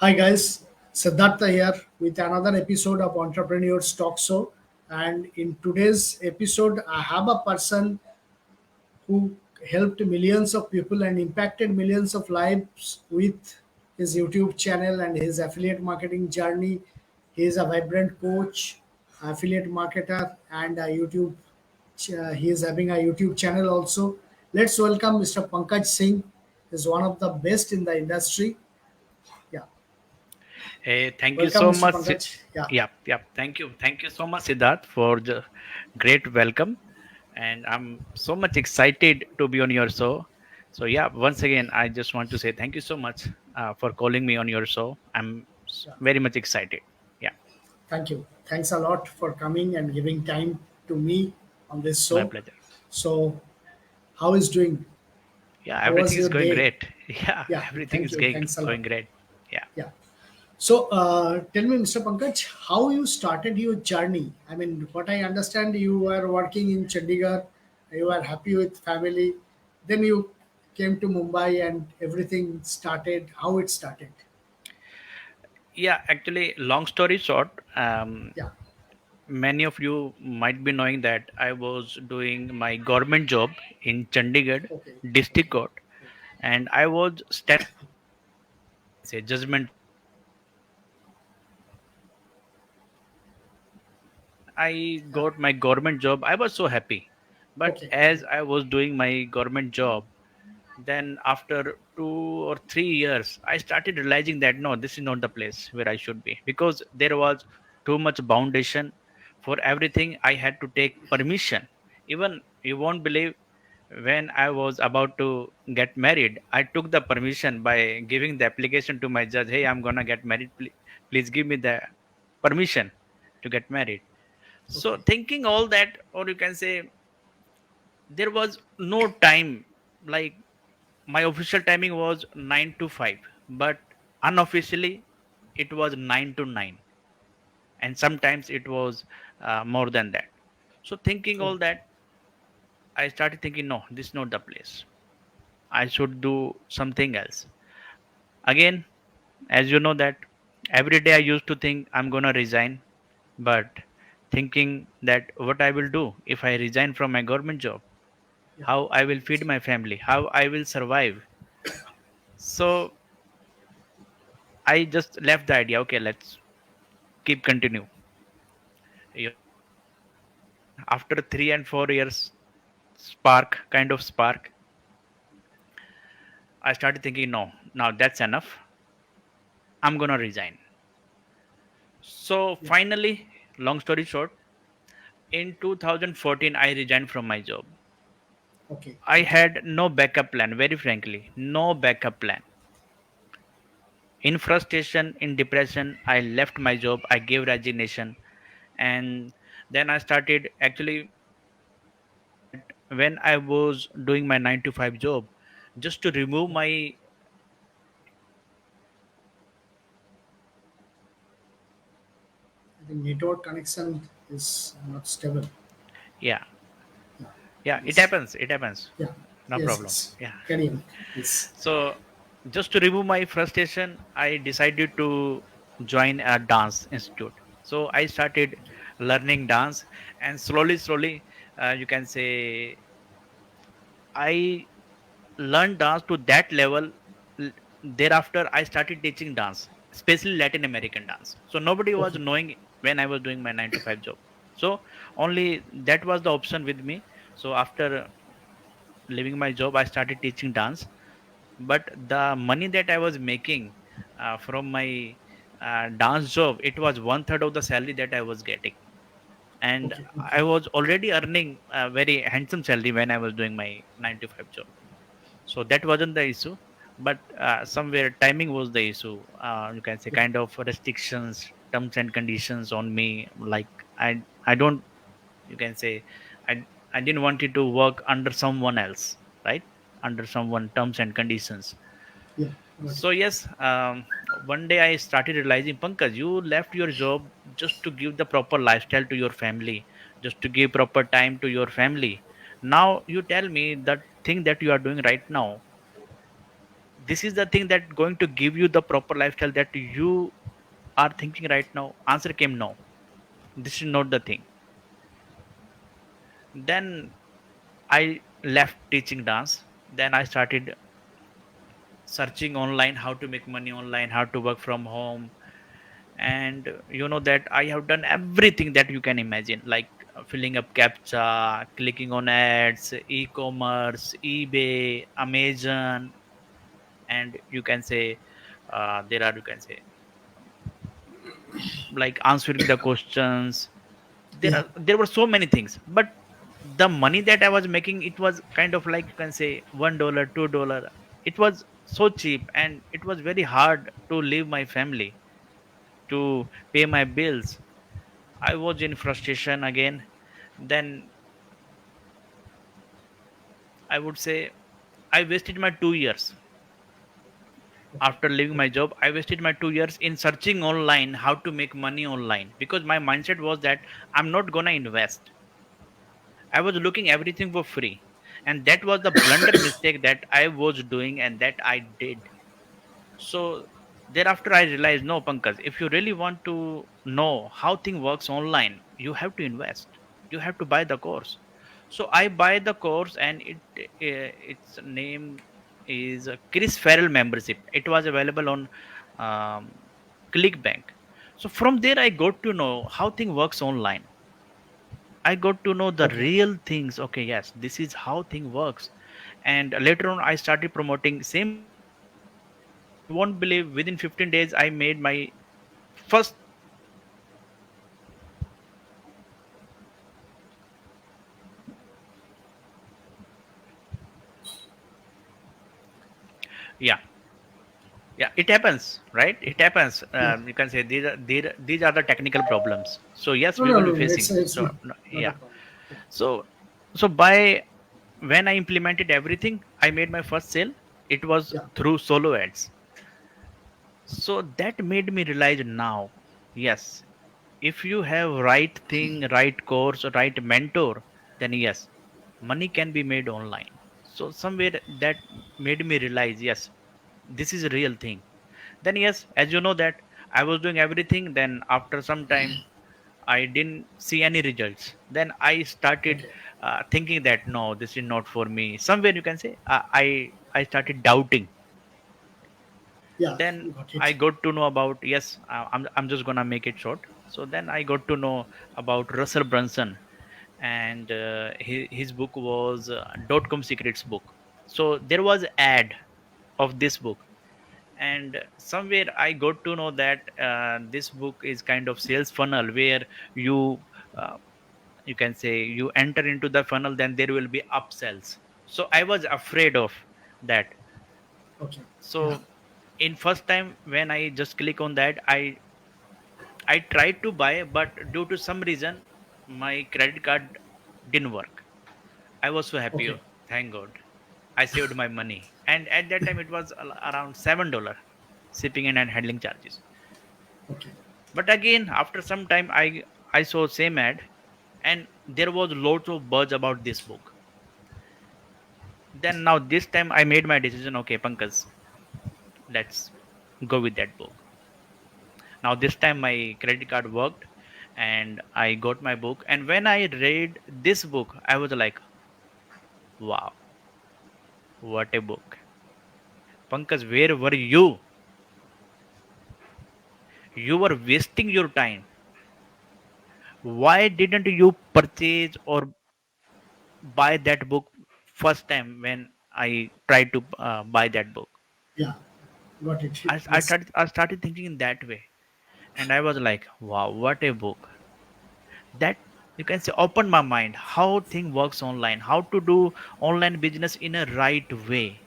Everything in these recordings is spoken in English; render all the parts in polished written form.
Hi guys, Siddhartha here with another episode of Entrepreneurs Talk Show. And in today's episode, I have a person who helped millions of people and impacted millions of lives with his YouTube channel and his affiliate marketing journey. He is a vibrant coach, affiliate marketer, and a YouTube. He is having a YouTube channel also. Let's welcome Mr. Pankaj Singh. He's one of the best in the industry. Yeah, Hey, thank you welcome, so Mr. much. Pankaj. Yeah. Yeah. Thank you so much, Siddharth, for the great welcome. And I'm so much excited to be on your show. So, yeah, once again, I just want to say thank you so much for calling me on your show. Yeah. Very much excited. Yeah, Thank you. Thanks a lot for coming and giving time to me on this my show. pleasure. So, how is doing? Yeah, How was everything is your going day? great. Yeah, Yeah, everything thank is you. Thanks a lot. going great. Yeah. Yeah. So, tell me, Mr. Pankaj, how you started your journey? I mean, what I understand, you were working in Chandigarh, you were happy with family, then you came to Mumbai and everything started. How it started? Yeah, actually, long story short, Yeah. many of you might be knowing that I was doing my government job in Chandigarh Okay. district Okay. court, and I was standing say judgment. I Yeah. got my government job. I was so happy, but Okay. Okay. as I was doing my government job, then after 2 or 3 years, I started realizing that no, this is not the place where I should be, because there was too much foundation for everything. I had to take permission. Even you won't believe, when I was about to get married, I took the permission by giving the application to my judge. Hey, I'm gonna get married. Please give me the permission to get married. So Okay. thinking all that, or you can say, there was no time. Like, my official timing was 9 to 5, but unofficially it was 9 to 9, and sometimes it was more than that. So thinking Oh, all that, I started thinking, no, this is not the place. I should do something else. Again, as you know that every day I used to think I'm gonna resign, but thinking that what I will do if I resign from my government job, yeah. how I will feed my family, how I will survive. So I just left the idea. Okay, let's keep continue. You know, then after 3 and 4 years, kind of spark, I started thinking, no, now that's enough. I'm gonna resign. So Yeah. finally, long story short, in 2014, I resigned from my job. Okay. I Okay. had no backup plan. Very frankly, no backup plan. In frustration, in depression, I left my job. I gave resignation, and then I started actually that when I was doing my 9 to 5 job, just to remove Yeah. my I think network connection is not stable. yeah, Yeah. yeah, it Yes. happens, it happens, Yeah. no Yes. problem. Yes. Yeah. Carry on. Yes. So just to remove my frustration, I decided to join a dance institute. So I started learning dance, and slowly, you can say, I learned dance to that level. L- Thereafter, I started teaching dance, especially Latin American dance. So nobody was Okay. knowing when I was doing my 9 to 5 job. So only that was the option with me. So after leaving my job, I started teaching dance. But the money that I was making from my dance job, it was one third of the salary that I was getting, and Okay. I Okay. was already earning a very handsome salary when I was doing my 9 to 5 job. So that wasn't the issue, but somewhere timing was the issue. You can say Yeah. kind of restrictions, terms and conditions on me. Like, I don't, you can say, I didn't want it to work under someone else, right? Under someone terms and conditions. Yeah. Got it. So yes, one day I started realizing, Pankaj, you left your job just to give the proper lifestyle to your family, just to give proper time to your family. Now you tell me that thing that you are doing right now, this is the thing that going to give you the proper lifestyle that you are thinking right now? Answer came no. This is not the thing. Then I left teaching dance. Then I started searching online how to make money online, how to work from home. And you know that I have done everything that you can imagine, like filling up captcha, clicking on ads, e-commerce, eBay, Amazon, and you can say there are, you can say, like answering the questions. Yeah. There were so many things, but the money that I was making, it was kind of like, you can say, $1, $2. It was so cheap, and it was very hard to leave my family, to pay my bills. I was in frustration again. Then I would say I wasted my 2 years. Okay. After leaving my job, I wasted my 2 years in searching online how to make money online, because my mindset was that I'm not gonna invest. I was looking everything for free. And that was the blunder mistake that I was doing and that I did. So thereafter I realized, no, Pankaj, if you really want to know how thing works online, you have to invest. You have to buy the course. So I buy the course, and its name is Chris Farrell membership. It was available on um, Clickbank. So from there I got to know how thing works online. I got to know the Okay. real things. Okay, yes, this is how thing works. And later on, I started promoting same business. And you won't believe, within 15 days, I made my first. Yeah, yeah, it happens, right? It happens. Yeah. You can say these are the technical problems. So yes, No, we no, will be no, no. facing. It's So not, not a yeah. problem. Yeah. So by when I implemented everything, I made my first sale. It was Yeah. through solo ads. So that made me realize now, yes, if you have right thing, right course, right mentor, then yes, money can be made online. So somewhere that made me realize, yes, this is a real thing. Then yes, as you know that I was doing everything. Then after some time, I didn't see any results. Then I started Okay. thinking that no, this is not for me. Somewhere you can say I started doubting. Yeah. Then Got I it. got to know about, yes, I'm just gonna make it short. So then I got to know about Russell Brunson. And his book was .com secrets book. So there was ad of this book. And somewhere I got to know that this book is kind of sales funnel, where you uh, you can say you enter into the funnel, then there will be upsells. So I was afraid of that. Okay. Yeah. So in first time when I just click on that, I tried to buy, but due to some reason my credit card didn't work. I was so happy. Okay. Oh, thank God, I saved my money. And at that time it was around $7 shipping and handling charges. Okay. But again, after some time, I saw same ad, and there was lots of buzz about this book. Then now this time I made my decision. Okay, Pankaj, let's go with that book. Now this time my credit card worked, and I got my book. And when I read this book, I was like, wow, what a book. Pankaj, where were you? You were wasting your time. Why didn't you purchase or buy that book first time when I tried to buy that book? Yeah. Got it. I Yes. started thinking in that way, and I was like, wow, what a book. That, you can say, opened my mind how thing works online, how to do online business in a right way.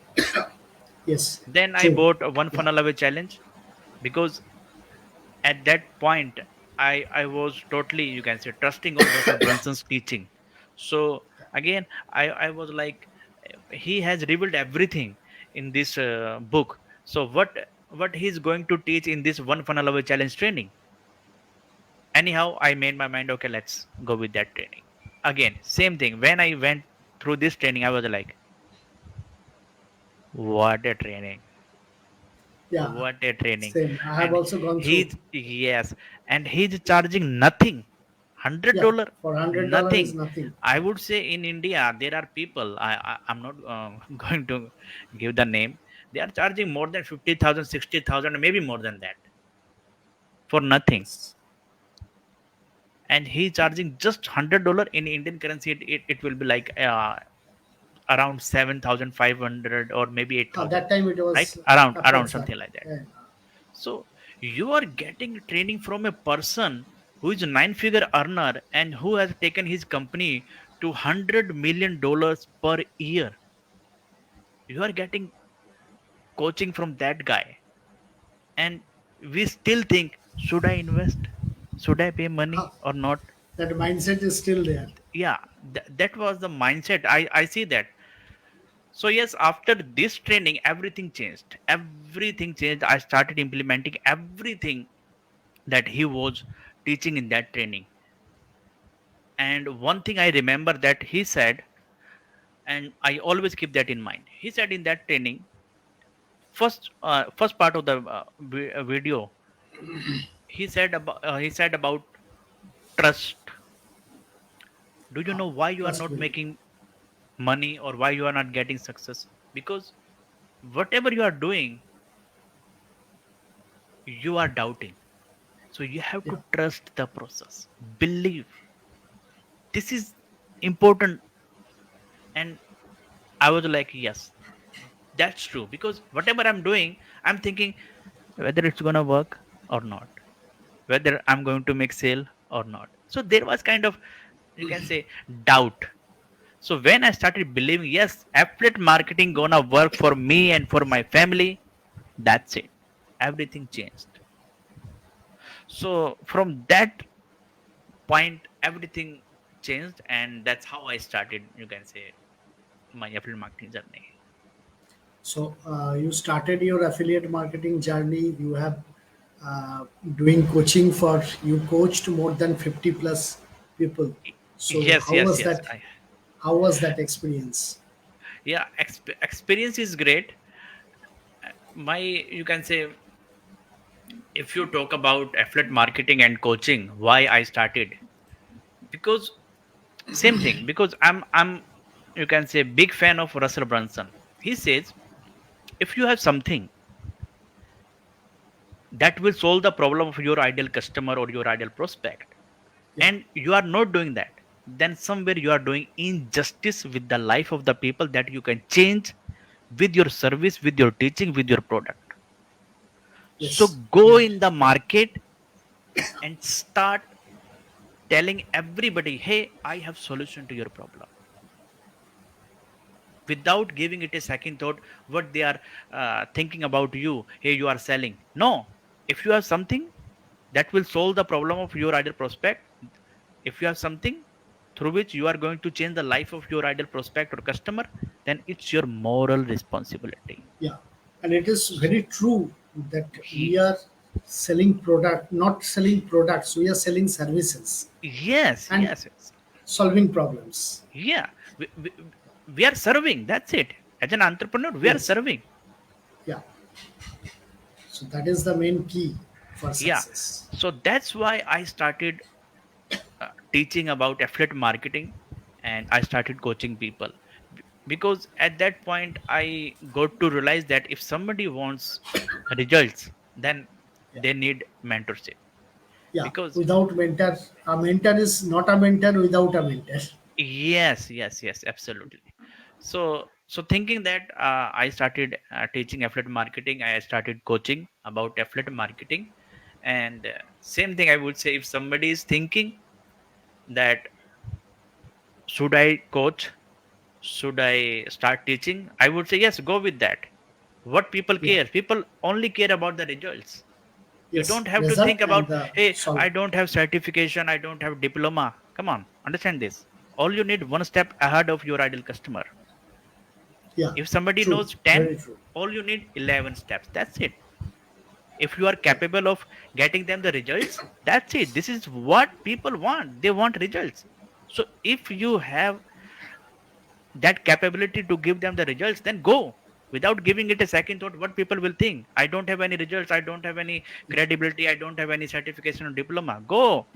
Yes. Then I True. bought a one Yeah. funnel away challenge, because at that point I was totally, you can say, trusting on Russell Brunson's teaching. So again, I was like, he has revealed everything in this book. So what he's going to teach in this one funnel away challenge training? Anyhow, I made my mind, okay, let's go with that training. Again, same thing, when I went through this training, I was like, what a training. Yeah, What a training. same. I have And also gone through. he's, yes, and he's charging nothing. hundred Yeah, dollar for $100 is nothing. nothing. I would say in India there are people, I'm not going to give the name. They are charging more than 50,000, 60,000, maybe more than that for nothing. Yes. And he charging just $100 in Indian currency. It will be like around 7,500 or maybe 8,000, That time it right? was Around approx that. something like that. Yeah. So you are getting training from a person who is a nine-figure earner and who has taken his company to $100 million per year. You are getting coaching from that guy, and we still think, should I invest? Should I pay money Huh, or not? that mindset is still there. Yeah, that was the mindset. I see that. So yes, after this training, everything changed. Everything changed. I started implementing everything that he was teaching in that training. And one thing I remember that he said, and I always keep that in mind. He said in that training, first part of the video, he said about trust. Do you Huh, know why you are trust not building. making money or why you are not getting success? Because whatever you are doing, you are doubting. So you have Yeah. to trust the process. Believe. This is important. And I was like, yes, that's true. Because whatever I'm doing, I'm thinking whether it's gonna work or not, whether I'm going to make sale or not. So there was kind of, you can say, doubt. So when I started believing, yes, affiliate marketing gonna work for me and for my family, that's it. Everything changed. So from that point, everything changed, and that's how I started, you can say, my affiliate marketing journey. So you started your affiliate marketing journey. You have doing coaching for you coached more than 50 plus people. So Yes, yes, yes. how was that experience? Yeah, experience is great. My, you can say, if you talk about affiliate marketing and coaching, why I started, because same thing, because I'm you can say big fan of Russell Brunson. He says, if you have something that will solve the problem of your ideal customer or your ideal prospect, Yeah. and you are not doing that, then somewhere you are doing injustice with the life of the people that you can change with your service, with your teaching, with your product. So Yes. go Yeah. in the market and start telling everybody, hey, I have solution to your problem, without giving it a second thought what they are thinking about you. Hey, you are selling. No, if you have something that will solve the problem of your ideal prospect, if you have something through which you are going to change the life of your ideal prospect or customer, then it's your moral responsibility. Yeah. And it is very true that we He, are selling product, not selling products. We are selling services yes, and yes, yes. solving problems. Yeah, we are serving, that's it. As an entrepreneur, we are Yes. serving. Yeah. So that is the main key for Yeah, success. so that's why I started teaching about affiliate marketing, and I started coaching people. Because at that point I got to realize that if somebody wants results, then Yeah. they need mentorship. Yeah. Because Without mentor, a mentor is not a mentor without a mentor. yes, yes, yes, absolutely. So thinking that, I started teaching affiliate marketing, I started coaching about affiliate marketing. And same thing I would say, if somebody is thinking that, should I coach, should I start teaching, I would say yes, go with that. What people Yeah. care, people only care about the results. You Yes. don't have to Result think and about, the hey, solve. I don't have certification, I don't have diploma. Come on, understand this. All you need one step ahead of your ideal customer. Yeah. If somebody True. knows 10, Very true. all you need 11 steps, that's it. If you are Yeah. capable of getting them the results, that's it. This is what people want, they want results. So if you have that capability to give them the results, then go. without giving it a second thought what people will think. I don't have any results, I don't have any credibility, I don't have any certification or diploma. Go.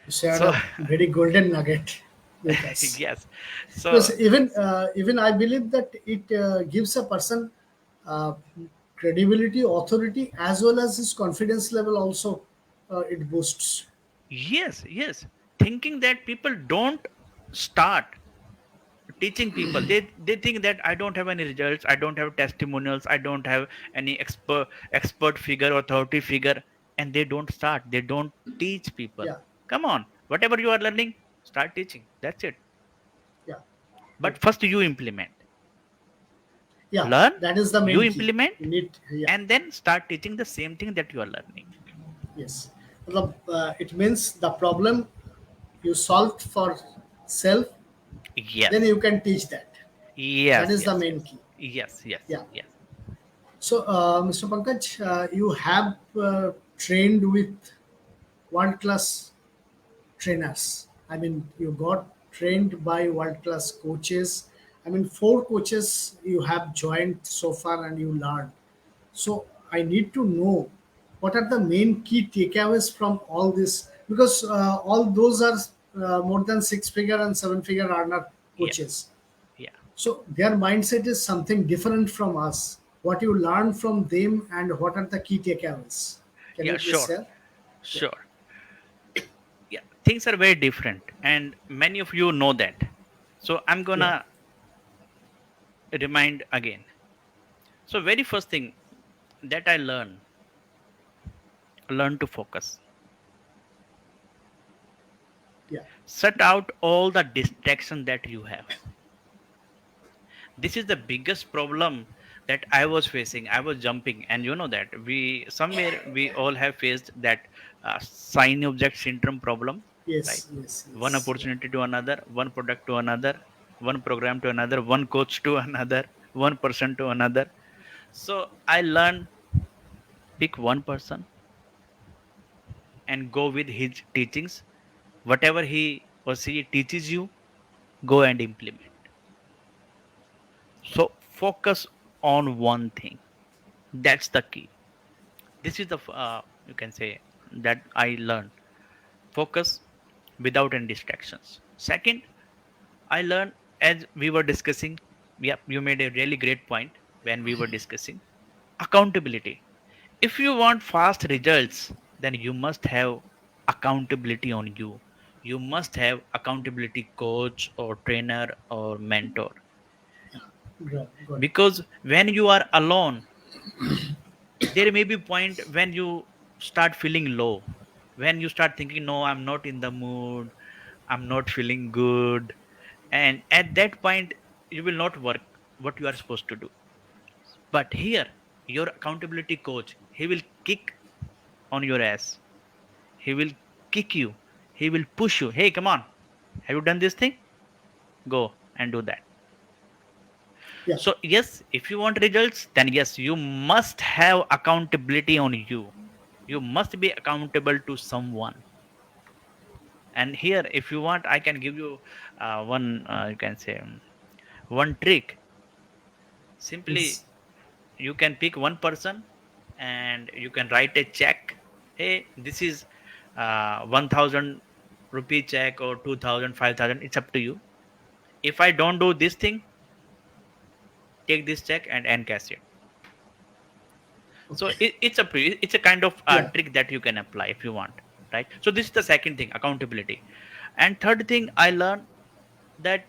You shared So a very golden nugget with us. yes. So Because even I believe that it gives a person uh, credibility, authority, as well as his confidence level. Also, it boosts. yes, yes, thinking that people don't start teaching people, they think that I don't have any results, I don't have testimonials, I don't have any expert figure, authority figure, and they don't start, they don't teach people. Yeah, Come on, whatever you are learning, start teaching, that's it. yeah, good. But first you implement, Yeah, learn, that is the you main key. implement, You need, yeah, and then start teaching the same thing that you are learning. yes. It means the problem you solved for self, then Yes, you can teach that. That yes, is the yes, main yes, key. yes, yes, Yeah. yes. So, Mr. Pankaj, you have trained with world class trainers. I mean, you got trained by world class coaches. I mean, four coaches you have joined so far and you learned. So, I need to know what are the main key takeaways from all this, because all those are more than six figure and seven figure earner Yeah, coaches. yeah, So, their mindset is something different from us. What you learn from them and what are the key takeaways? Can yeah, you please sure, share? Yeah, sure. Yeah, things are very different and many of you know that. So I'm yeah, gonna remind again. So very first thing that I learn to focus. yeah. Set out all the distraction that you have. This is the biggest problem that I was facing. I was jumping, and you know that we somewhere we all have faced that sign object syndrome problem, right? Yes, yes, One yes. Yeah, opportunity to another, one product to another, one program to another, one coach to another, one person to another. So I learned, pick one person and go with his teachings. Whatever he or she teaches you, go and implement. So focus on one thing. That's the key. This is the you can say that I learned. Focus without any distractions. Second, I learned as we were discussing. Yeah, you made a really great point when we were discussing accountability. If you want fast results, then you must have accountability on you. You must have accountability coach or trainer or mentor. good. Because when you are alone, there may be point when you start feeling low, when you start thinking, no, I'm not in the mood, I'm not feeling good, and at that point you will not work what you are supposed to do. But here, your accountability coach, he will kick on your ass, he will kick you, he will push you. Hey, come on, have you done this thing? Go and do that. Yeah, So yes, if you want results, then yes, you must have accountability on you. You must be accountable to someone. And here, if you want, I can give you one you can say one trick. Simply, yes, you can pick one person and you can write a check. Hey, this is 1000 rupee check or 2000, 5000. It's up to you. If I don't do this thing, take this check and encash it. So okay, it's a it's a kind of yeah, trick that you can apply if you want, right? So this is the second thing, accountability. And third thing I learned, that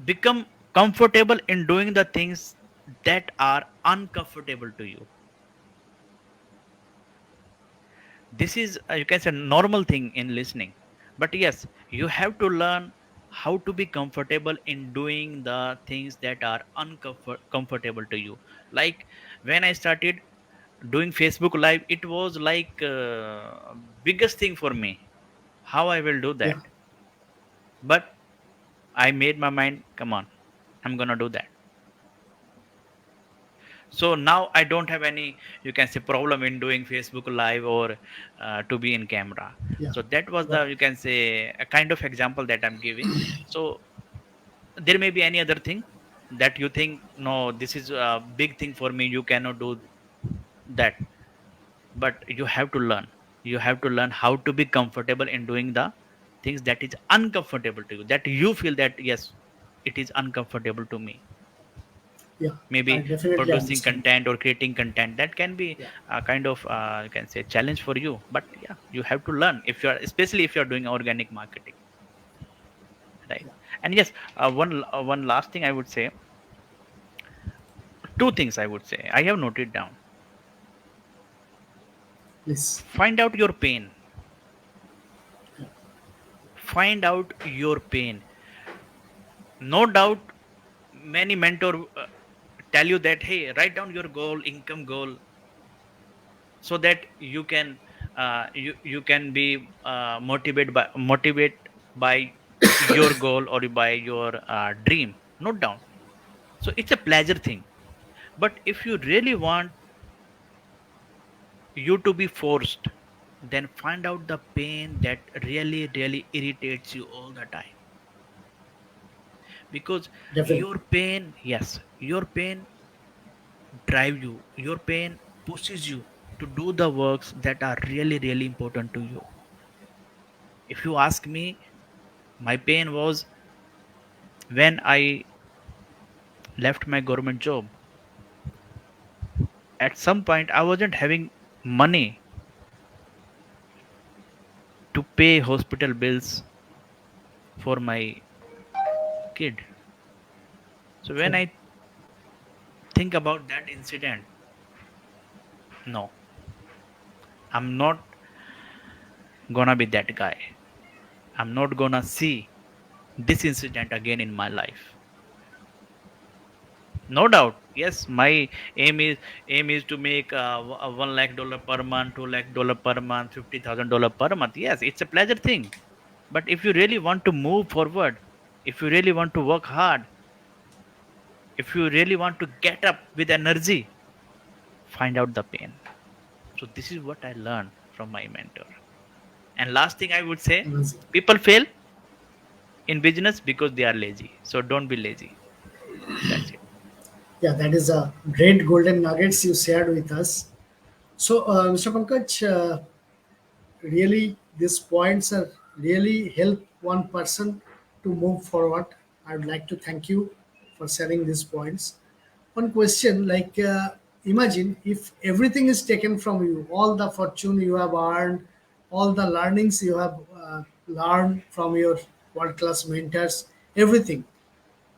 become comfortable in doing the things that are uncomfortable to you. This is you can say normal thing in listening, but yes, you have to learn how to be comfortable in doing the things that are uncomfortable to you. Like when I started doing Facebook live, it was like biggest thing for me, how I will do yeah, that. But I made my mind, come on, I'm gonna do that. So now I don't have any, you can say, problem in doing Facebook live or to be in camera. yeah, So that was got the, it. you can say, a kind of example that I'm giving. So There may be any other thing that you think, no, this is a big thing for me, you cannot do that. But you have to learn, you have to learn how to be comfortable in doing the things that is uncomfortable to you, that you feel that yes, it is uncomfortable to me. Yeah, I Maybe definitely producing understand. content or creating content, that can be Yeah, a kind of you can say challenge for you. But yeah, you have to learn, if you are, especially if you are doing organic marketing, right? yeah, And yes, one last thing I would say, two things I would say I have noted down. please. Find out your pain, find out your pain. No doubt many mentor tell you that, hey, write down your goal, income goal, so that you can be motivate by your goal or by your dream. Note down. So it's a pleasure thing. But if you really want you to be forced, then find out the pain that really irritates you all the time. Because Definitely, your pain, yes, your pain drive you, your pain pushes you to do the works that are really important to you. If you ask me, my pain was when I left my government job. At some point I wasn't having money to pay hospital bills for my kid. So when okay, I think about that incident, no, I'm not gonna be that guy. I'm not gonna see this incident again in my life. No doubt, yes, my aim is to make 1 lakh dollar per month, 2 lakh dollar per month, $50,000 per month. Yes, it's a pleasure thing. But if you really want to move forward, if you really want to work hard, if you really want to get up with energy, find out the pain. So this is what I learned from my mentor. And last thing I would say, amazing. people fail in business because they are lazy. So don't be lazy. That's it. Yeah, that is a great golden nuggets you shared with us. So, Mr. Pankaj, really, these points are really help one person to move forward. I would like to thank you for sharing these points. One question, like, imagine if everything is taken from you, all the fortune you have earned, all the learnings you have learned from your world class mentors, everything.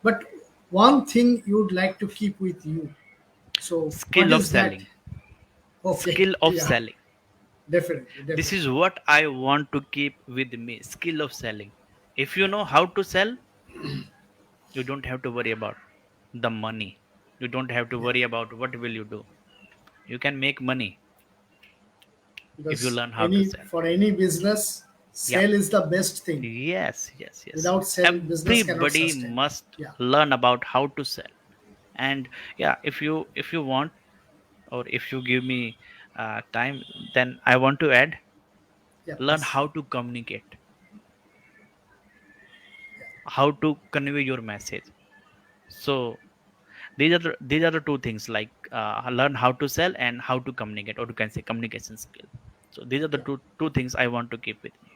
But one thing you would like to keep with you. So, what Skill of is that? selling. Okay, Skill of yeah, selling. definitely, This definitely. is what I want to keep with me. Skill of selling. If you Yeah, know how to sell, you don't have to worry about the money. You don't have to yeah. worry about what will you do. You can make money if you Because learn how to any sell. for any business, Yeah. sale is the best thing. Yes. Without sale, business cannot Everybody sustain. must Yeah, learn about how to sell. And yeah, if you want, or if you give me time, then I want to add, yeah, learn please. how to communicate, how to convey your message. So these are the two things, like learn how to sell and how to communicate, or you can say communication skill. So these are the Yeah, two things I want to keep with me.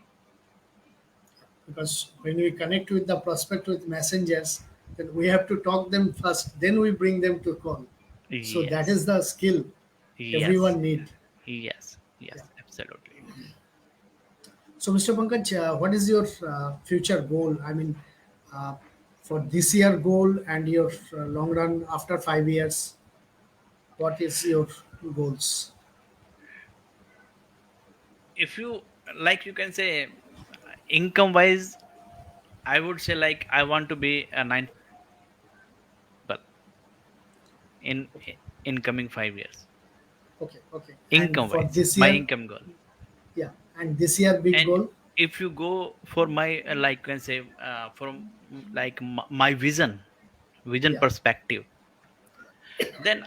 because when we connect with the prospect with messengers, then we have to talk them first. Then we bring them to call. So that Yes, is the skill yes, everyone need. yes, Yeah. absolutely. So, Mr. Pankaj, what is your future goal? I mean, uh, for this year goal and your long run after 5 years, what is your goals? If you like, you can say income wise, I would say like I want to be a nine people in Okay, in coming 5 years. okay, okay. And Income for wise, this my year, income goal. yeah, and this year big And goal, if you go for my like can say from like my vision yeah, perspective, then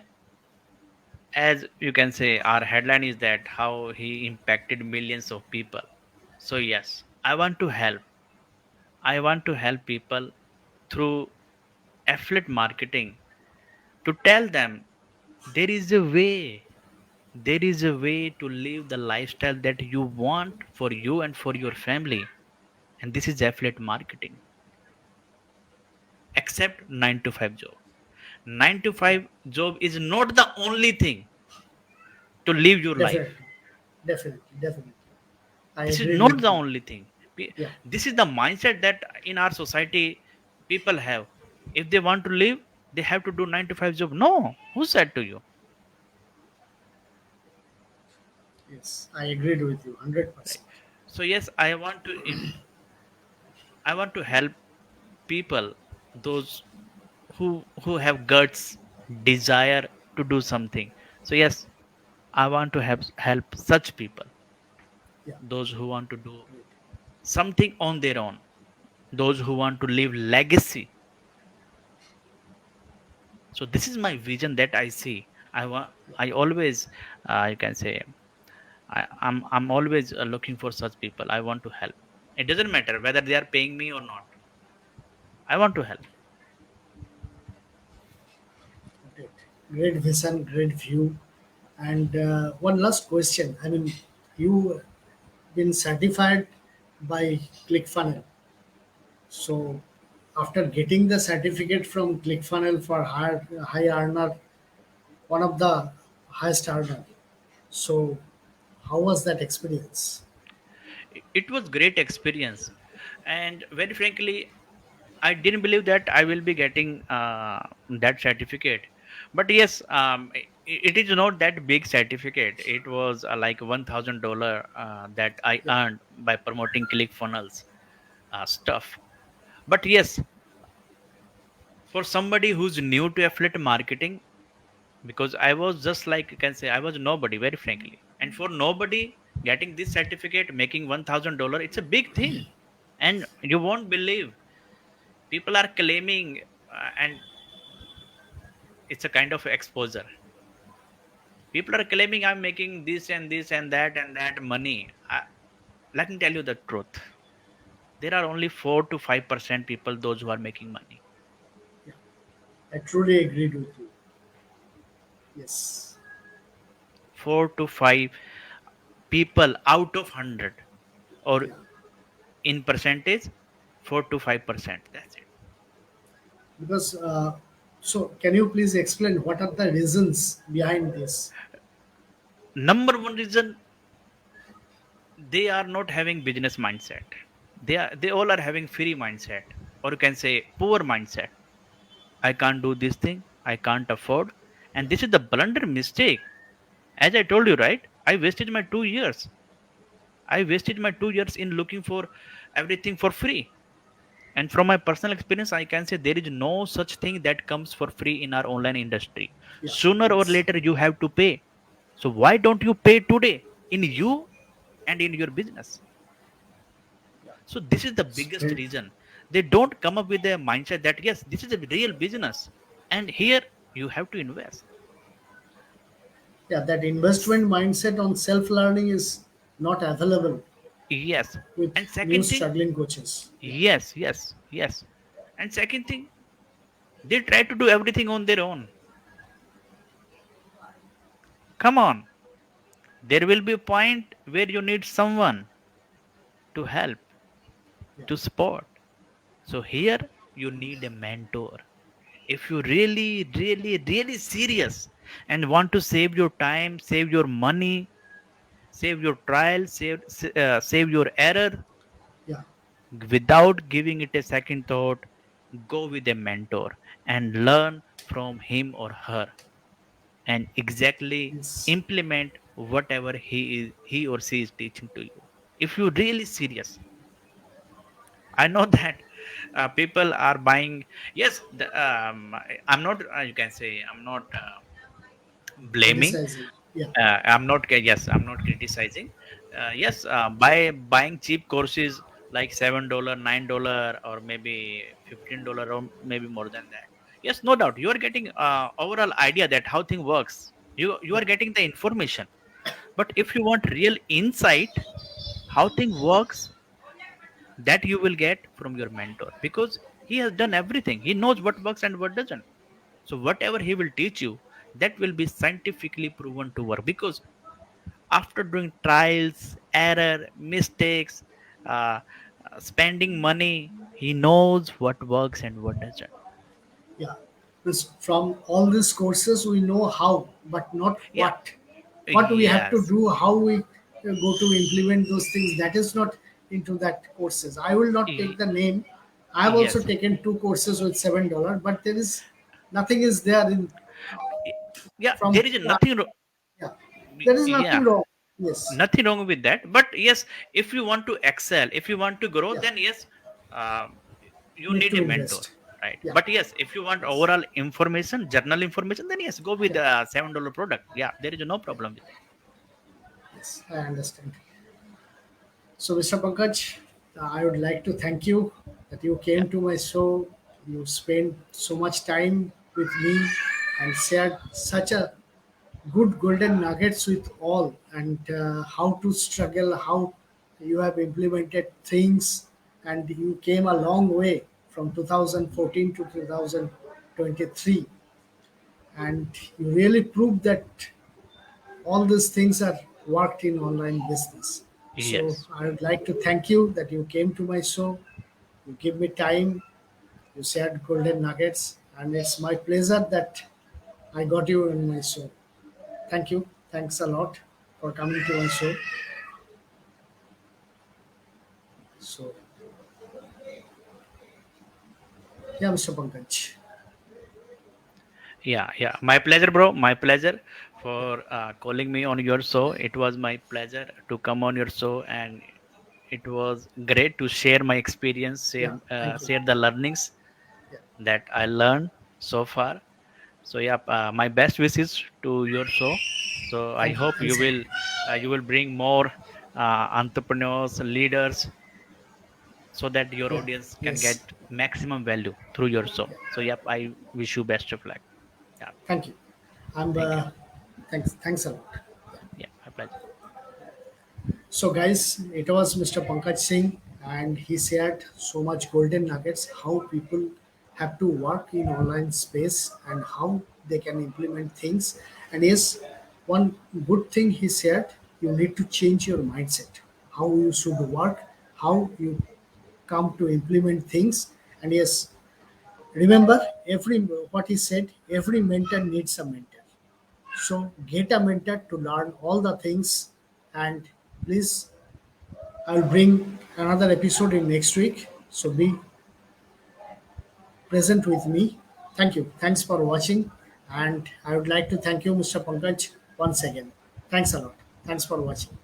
as you can say, our headline is that how he impacted millions of people. So yes, I want to help people through affiliate marketing to tell them there is a way. There is a way to live the lifestyle that you want for you and for your family. And this is affiliate marketing. Except 9 to 5 job. 9 to Yeah, 5 job is not the only thing to live your life. definitely, definitely. I This is agreed not with the you. only thing. Yeah, This is the mindset that in our society people have. If they want to live, they have to do 9 to 5 job. No, who said to you? yes, I agreed with you, Right. 100%. So yes, I want to help people, those who have guts, desire to do something. So yes, I want to help such people, Yeah, those who want to do great. something on their own, those who want to leave legacy. So this is my vision that I see. Yeah, I always, you can say, I'm always looking for such people. I want to help. It doesn't matter whether they are paying me or not. I want to help. great. Great vision, great view. And one last question. I mean, you been certified by ClickFunnels. So after getting the certificate from ClickFunnels for high earner, one of the highest earner. So how was that experience? It was great experience, and very frankly, I didn't believe that I will be getting that certificate. But yes, it is not that big certificate. It was like $1,000 that I Yeah, earned by promoting ClickFunnels stuff. But yes, for somebody who's new to affiliate marketing, because I was just like you can say I was nobody, very frankly. And for nobody getting this certificate, making $1,000, it's a big thing. And you won't believe people are claiming, and it's a kind of exposure. People are claiming I'm making this and that money. Let me tell you the truth. There are only 4 to 5% people those who are making money. yeah. I truly agreed with you. Yes. 4 to 5 people out of 100, or Yeah. in percentage, 4 to 5%. That's it. Because so can you please explain what are the reasons behind this? Number one reason, they are not having business mindset. They all are having free mindset, or you can say poor mindset. I can't do this thing. I can't afford. And Yeah. this is the blunder mistake. As I told you, right? I wasted my 2 years. I wasted my 2 years in looking for everything for free. And from my personal experience, I can say there is no such thing that comes for free in our online industry. Yeah. Sooner or Yes. later, you have to pay. So why don't you pay today in you and in your business? Yeah. So this is the It's biggest great. reason. They don't come up with a mindset that yes, this is a real business, and here you have to invest. Yeah, that investment mindset on self learning is not available Yes. with And new second thing, struggling coaches. Yeah. yes. And second thing, they try to do everything on their own. Come on. There will be a point where you need someone to help, Yeah. to support. So here you need a mentor. If you really serious and want to save your time, save your money, save your trial, save your error, Yeah. without giving it a second thought, go with a mentor and learn from him or her, and exactly Yes. implement whatever he or she is teaching to you. If you're really serious, I know that people are buying. Yes, I'm not. You can say I'm not blaming. Criticizing. Yeah. I'm not. Yes, I'm not criticizing. Yes, by buying cheap courses like $7, $9, or maybe $15, or maybe more than that. Yes, no doubt, you are getting overall idea that how thing works. You Yeah. are getting the information. But if you want real insight, how thing works, that you will get from your mentor, because He has done everything. He knows what works and what doesn't. So whatever he will teach you, that will be scientifically proven to work, because after doing trials, error, mistakes, uh, spending money, he knows what works and what doesn't. Yeah. From all these courses, we know how, but not Yeah. what. What we have to Yes. do, how we go to implement those things. That is not into that courses. I will not take Y- the name. I have also yes. taken two courses with $7, but there is nothing is there in Y- Yeah. from There is nothing. yeah. There is nothing Yeah. wrong. Yes. Nothing wrong with that. But yes, if you want to excel, if you want to grow, Yeah. then yes, uh, you Need need to a mentor, invest. right? Yeah. But yes, if you want Yes. overall information, journal information, then yes, go with Yeah. the $7 product. Yeah, there is no problem with that. Yes. I understand. So, Mr. Pankaj, I would like to thank you that you Yeah. came to my show. You spent so much time with me and shared such a good golden nuggets with all, and how to struggle, how you have implemented things, and you came a long way from 2014 to 2023, and you really proved that all these things are worked in online business. So Yes. I would like to thank you that you came to my show, you give me time, you shared golden nuggets, and it's my pleasure that I got you in my show. Thank you. Thanks a lot for coming to my show. So, yeah, Mr. Pankaj. Yeah, yeah. My pleasure, bro. My pleasure for calling me on your show. It was my pleasure to come on your show, and it was great to share my experience, Yeah, thank you. share the learnings Yeah, that I learned so far. So yeah, my best wishes to your show. So I thank you. hope Thanks a lot. you will bring more entrepreneurs, leaders, so that your Yeah, audience can get yes. maximum value through your show. Yeah, So yep, I wish you best of luck. Yeah, thank you. I'm, thank you. thanks a lot. Yeah, my pleasure. So, guys, it was Mr. Pankaj Singh, and he shared so much golden nuggets how people have to work in online space and how they can implement things. And yes, one good thing he said, you need to change your mindset, how you should work, how you come to implement things. And yes, remember every what he said, every mentor needs a mentor. So get a mentor to learn all the things, and please, I'll bring another episode in next week. So be present with me. Thank you. Thanks for watching. And I would like to thank you, Mr. Pankaj, once again. Thanks a lot. Thanks for watching.